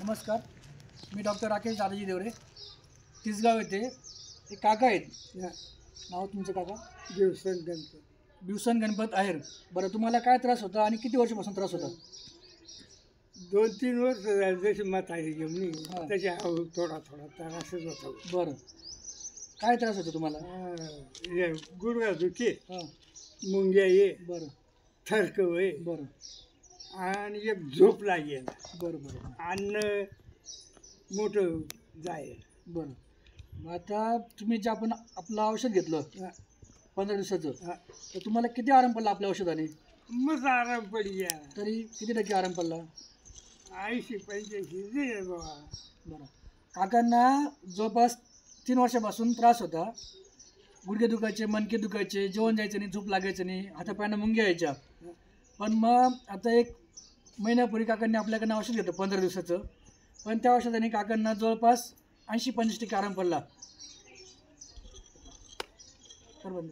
नमस्कार, मी डॉक्टर राकेश दादाजी देवरे, तिसगाव येथे. एक काका आहेत. नाव तुमचं काका? दिवसन गणपत. दिवसन गणपत आहेर. बरं, तुम्हाला काय त्रास होता आणि किती वर्षापासून त्रास होता? 2-3 वर्ष झाली जशी म्हातारी घेऊन हा. त्याच्या थोडा थोडा त्रासच होता. बरं, काय त्रास होता तुम्हाला? हे गुडघा दुखे, हां. मुंग्या ये, बरं थरक होय बरं आणि एक झोप लागेल, बरं बरं अन्न मोठं जाईल. बरं. मग आता तुम्ही जे आपण आपलं औषध घेतलं 15 दिवसाचं, हा. तर तुम्हाला किती आराम पडला आपल्या औषधाने? मग आराम पडी या तरी किती टक्के आराम पडला? 80-85 दे बाबा. बरं, काकांना जवळपास 3 वर्षापासून त्रास होता. गुडघे दुखायचे, मणके दुखायचे, जेवण जायचं नाही, झोप लागायचं नाही, हातापायांना मुंग्या यायच्या. पण मग आता 1 महिन्यापूर्वी काकांनी आपल्याकडनं औषध घेतलं 15 दिवसाचं. पण त्या औषधाने काकांना जवळपास 80-85% आराम पडला. बरोबर.